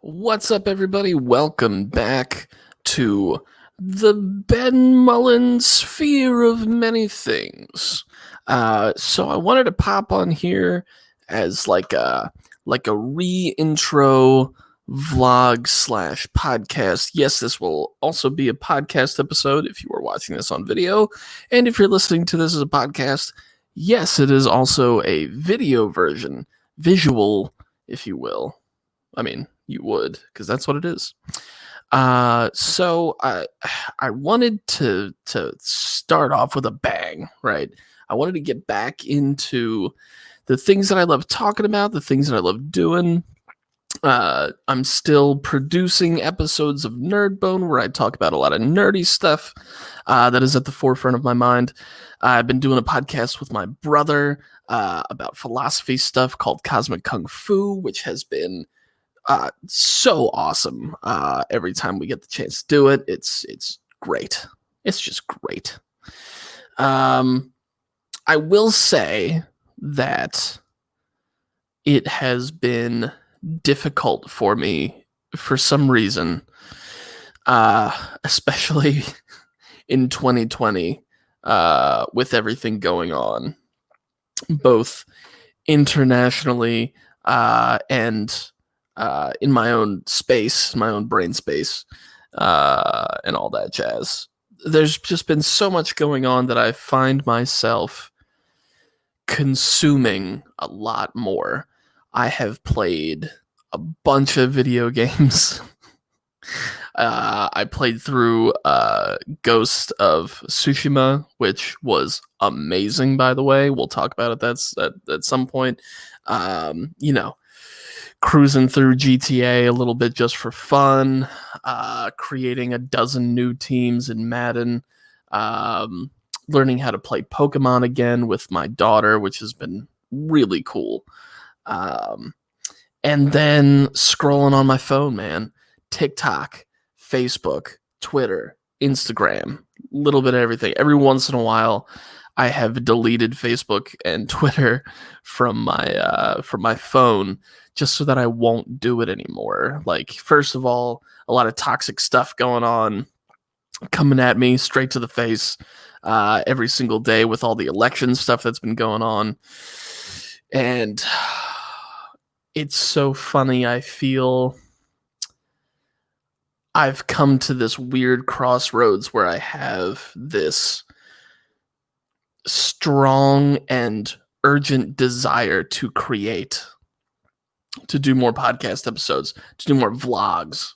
What's up, everybody? Welcome back to the Ben Mullen Sphere of Many Things. So I wanted to pop on here as like a re-intro vlog slash podcast. Yes, this will also be a podcast episode if you are watching this on video, and if you're listening to this as a podcast, yes, it is also a video version, visual, if you will. I mean, you would, because that's what it is. So I wanted to start off with a bang, right? I wanted to get back into the things that I love talking about, the things that I love doing. I'm still producing episodes of Nerdbone where I talk about a lot of nerdy stuff that is at the forefront of my mind. I've been doing a podcast with my brother about philosophy stuff called Cosmic Kung Fu, which has been so awesome. Every time we get the chance to do it, it's great. It's just great. I will say that it has been difficult for me for some reason, especially in 2020, with everything going on, both internationally and in my own space, my own brain space, and all that jazz. There's just been so much going on that I find myself consuming a lot more. I have played a bunch of video games. I played through Ghost of Tsushima, which was amazing, by the way. We'll talk about it at some point. Cruising through GTA a little bit just for fun, creating a dozen new teams in Madden, learning how to play Pokemon again with my daughter, which has been really cool. And then scrolling on my phone, man. TikTok, Facebook, Twitter, Instagram, little bit of everything. Every once in a while, I have deleted Facebook and Twitter from my phone just so that I won't do it anymore. Like, first of all, a lot of toxic stuff going on, coming at me straight to the face every single day with all the election stuff that's been going on. And it's so funny. I feel I've come to this weird crossroads where I have this strong and urgent desire to create, to do more podcast episodes, to do more vlogs,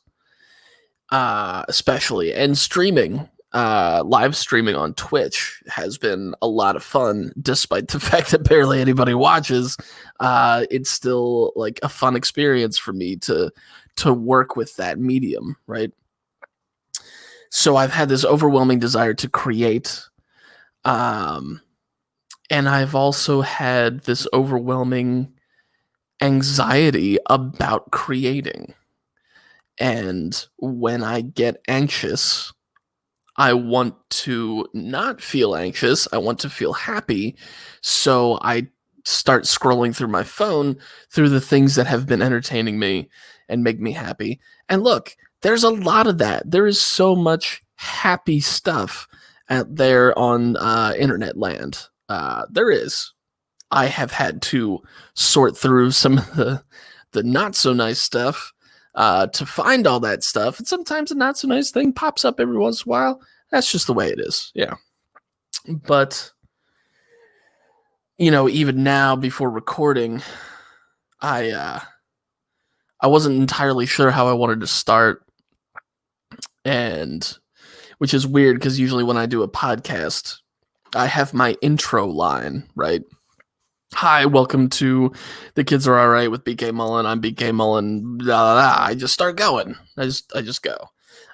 especially, and streaming. Live streaming on Twitch has been a lot of fun, despite the fact that barely anybody watches. It's still like a fun experience for me to work with that medium, right? So I've had this overwhelming desire to create, and I've also had this overwhelming anxiety about creating. And when I get anxious, I want to not feel anxious. I want to feel happy. So I start scrolling through my phone through the things that have been entertaining me and make me happy. And look, there's a lot of that. There is so much happy stuff out there on internet land. There is. I have had to sort through some of the not so nice stuff to find all that stuff. And sometimes a not so nice thing pops up every once in a while. That's just the way it is. Yeah. But, even now before recording, I wasn't entirely sure how I wanted to start. And which is weird because usually when I do a podcast, I have my intro line, right? Hi, welcome to The Kids Are Alright with BK Mullen. I'm BK Mullen. Blah, blah, blah. I just start going. I just go.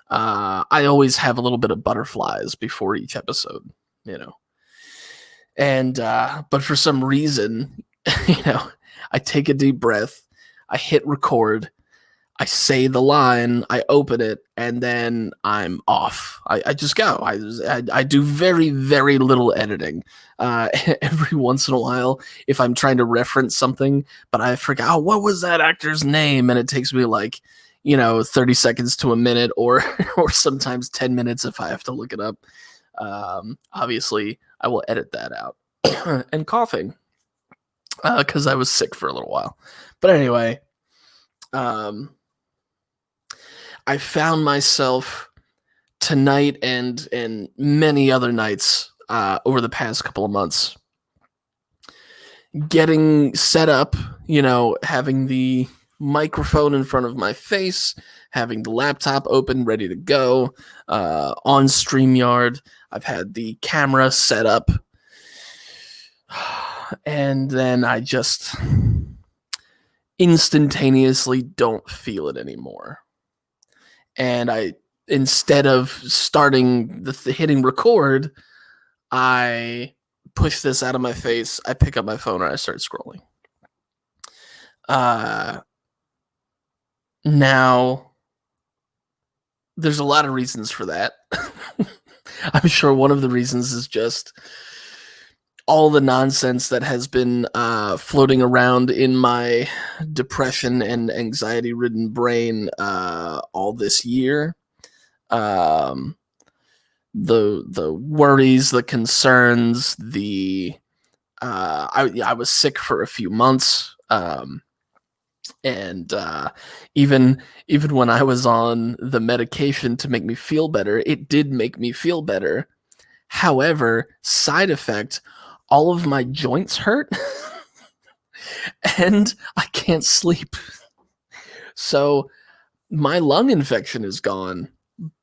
I always have a little bit of butterflies before each episode, And but for some reason, I take a deep breath, I hit record, I say the line, I open it, and then I'm off. I just go. I do very, very little editing. Every once in a while, if I'm trying to reference something, but I forgot, what was that actor's name? And it takes me like, 30 seconds to a minute, or or sometimes 10 minutes if I have to look it up. Obviously, I will edit that out. And coughing, because I was sick for a little while. But anyway, um, I found myself tonight and many other nights over the past couple of months getting set up, having the microphone in front of my face, having the laptop open, ready to go, on StreamYard. I've had the camera set up, and then I just instantaneously don't feel it anymore. And instead of starting hitting record, I push this out of my face. I pick up my phone and I start scrolling. Now, there's a lot of reasons for that. I'm sure one of the reasons is just all the nonsense that has been floating around in my depression and anxiety-ridden brain all this year. The worries, the concerns, I was sick for a few months, and even when I was on the medication to make me feel better, it did make me feel better. However, side effect, all of my joints hurt, and I can't sleep. So my lung infection is gone,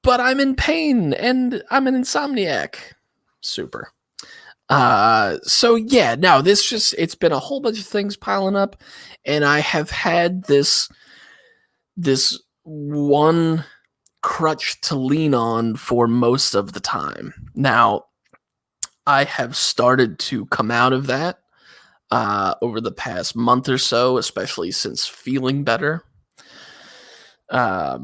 but I'm in pain and I'm an insomniac. Super. So yeah, no, it's been a whole bunch of things piling up, and I have had this one crutch to lean on for most of the time. Now, I have started to come out of that over the past month or so, especially since feeling better. I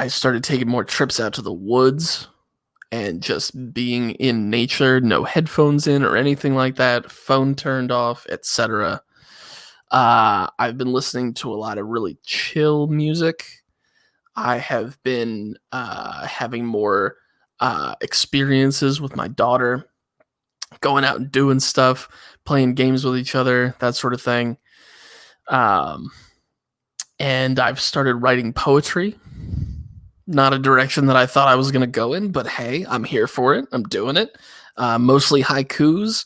started taking more trips out to the woods and just being in nature, no headphones in or anything like that, phone turned off, etc. I've been listening to a lot of really chill music. I have been having more experiences with my daughter, going out and doing stuff, playing games with each other, that sort of thing. And I've started writing poetry. Not a direction that I thought I was going to go in, but hey, I'm here for it. I'm doing it. Mostly haikus,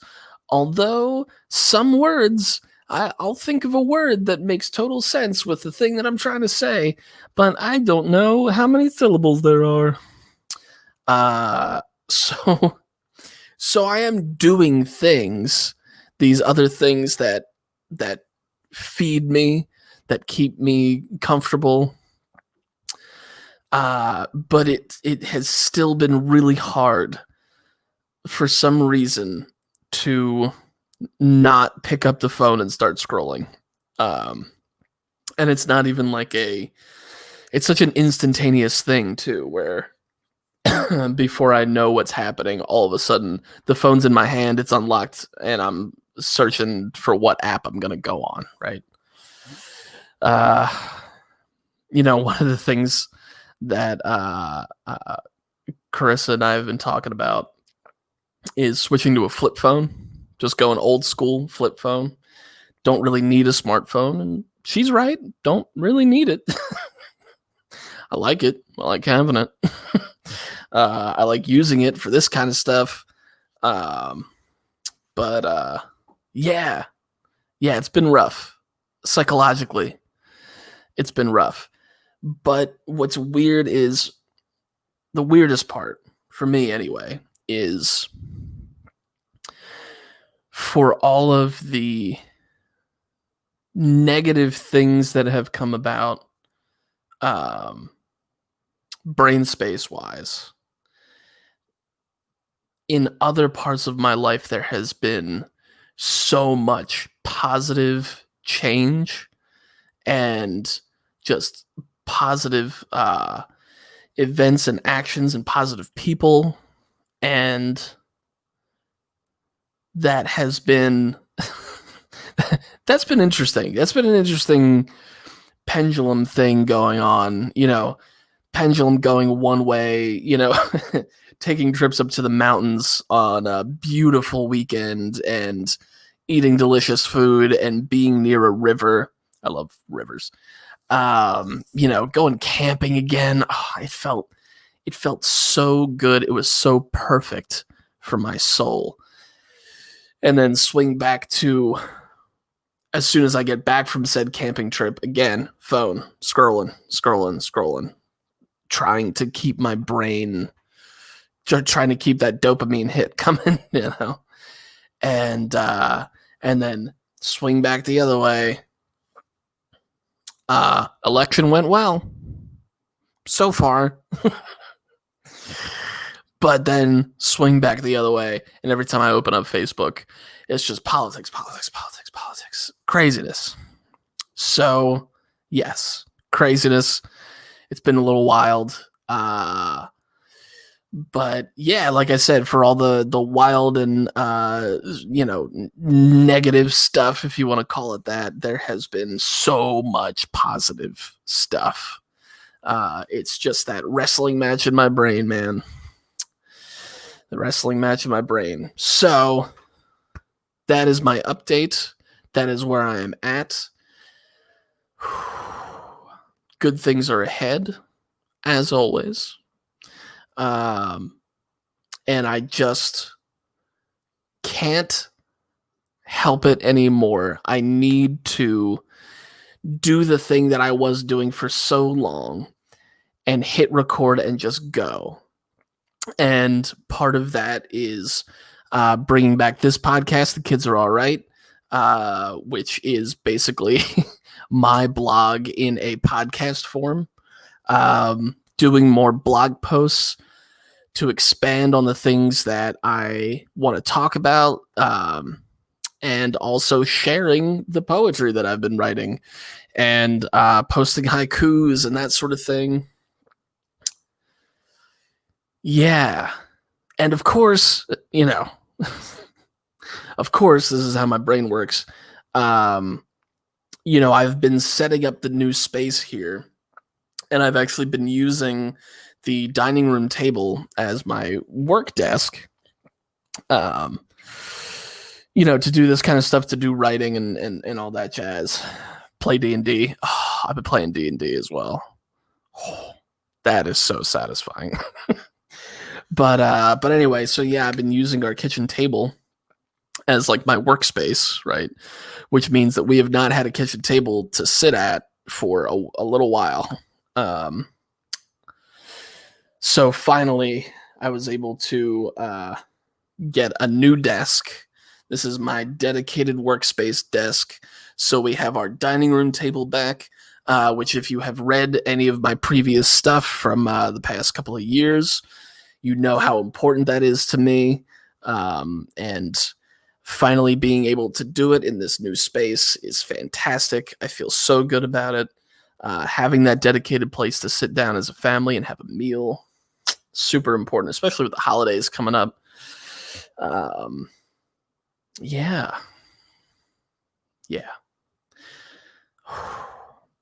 although some words, I'll think of a word that makes total sense with the thing that I'm trying to say, but I don't know how many syllables there are. So I am doing things, these other things that feed me, that keep me comfortable. But it has still been really hard for some reason to not pick up the phone and start scrolling. And it's not even like it's such an instantaneous thing too, where before I know what's happening, all of a sudden the phone's in my hand, it's unlocked, and I'm searching for what app I'm gonna go on, right? One of the things that Carissa and I have been talking about is switching to a flip phone, just going old school flip phone. Don't really need a smartphone, and she's right, don't really need it. I like it. I like having it. I like using it for this kind of stuff. But yeah, it's been rough. Psychologically, it's been rough. But what's weird is, the weirdest part, for me anyway, is for all of the negative things that have come about, brain space wise, in other parts of my life, there has been so much positive change and just positive events and actions and positive people, and that has been that's been interesting. That's been an interesting pendulum thing going on, pendulum going one way, taking trips up to the mountains on a beautiful weekend and eating delicious food and being near a river. I love rivers. Going camping again. Oh, it felt so good. It was so perfect for my soul. And then swing back to, as soon as I get back from said camping trip, again, phone, scrolling, trying to keep my brain, trying to keep that dopamine hit coming, and then swing back the other way. Election went well so far. But then swing back the other way, and every time I open up Facebook, it's just politics. Craziness. So, yes, craziness. It's been a little wild. But yeah, like I said, for all the wild and negative stuff, if you want to call it that, there has been so much positive stuff. It's just that wrestling match in my brain, man. The wrestling match in my brain. So that is my update. That is where I am at. Good things are ahead, as always. And I just can't help it anymore. I need to do the thing that I was doing for so long and hit record and just go. And part of that is bringing back this podcast, The Kids Are All Right, which is basically my blog in a podcast form. Doing more blog posts to expand on the things that I want to talk about, and also sharing the poetry that I've been writing and posting haikus and that sort of thing. Yeah. And of course, of course, this is how my brain works. I've been setting up the new space here, and I've actually been using the dining room table as my work desk, to do this kind of stuff, to do writing and all that jazz. Play D&D. Oh, I've been playing D&D as well. Oh, that is so satisfying. But anyway, so yeah, I've been using our kitchen table as like my workspace, right? Which means that we have not had a kitchen table to sit at for a little while. So finally, I was able to get a new desk. This is my dedicated workspace desk. So we have our dining room table back, which if you have read any of my previous stuff from the past couple of years, you know how important that is to me. And finally being able to do it in this new space is fantastic. I feel so good about it. Having that dedicated place to sit down as a family and have a meal, super important, especially with the holidays coming up. Yeah.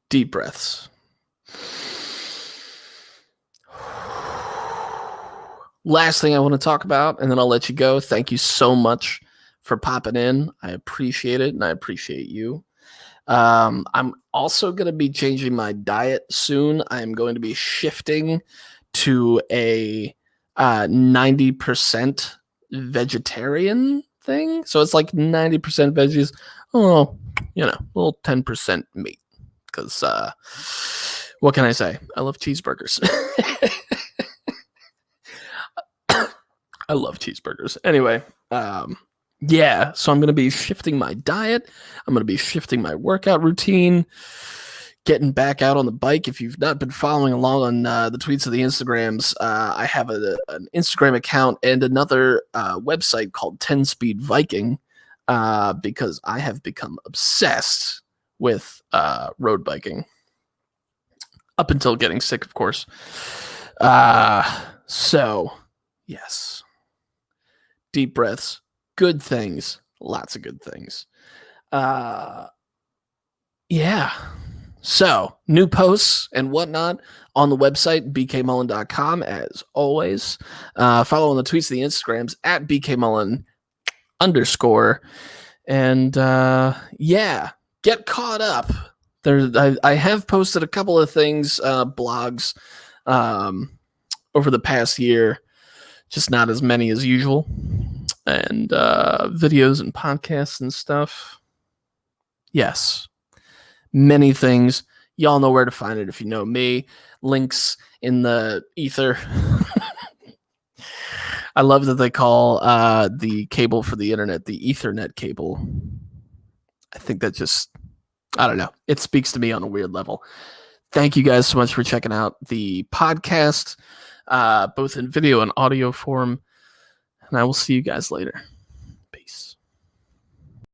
Deep breaths. Last thing I want to talk about, and then I'll let you go. Thank you so much for popping in. I appreciate it, and I appreciate you. I'm also going to be changing my diet soon. I'm going to be shifting to a 90% vegetarian thing. So it's like 90% veggies. Oh, a little 10% meat. Because what can I say? I love cheeseburgers. I love cheeseburgers. Anyway, yeah, so I'm going to be shifting my diet. I'm going to be shifting my workout routine, getting back out on the bike. If you've not been following along on the tweets or the Instagrams, I have an Instagram account and another website called 10 Speed Viking, because I have become obsessed with road biking. Up until getting sick, of course. So, yes. Deep breaths. Good things. Lots of good things. Yeah. So, new posts and whatnot on the website, bkmullen.com, as always. Follow on the tweets, the Instagrams, at bkmullen_. And yeah, get caught up. I have posted a couple of things, blogs, over the past year, just not as many as usual, and videos and podcasts and stuff. Yes, many things. Y'all know where to find it if you know me. Links in the ether. I love that they call the cable for the internet the Ethernet cable. I think that just, I don't know. It speaks to me on a weird level. Thank you guys so much for checking out the podcast, both in video and audio form. And I will see you guys later. Peace.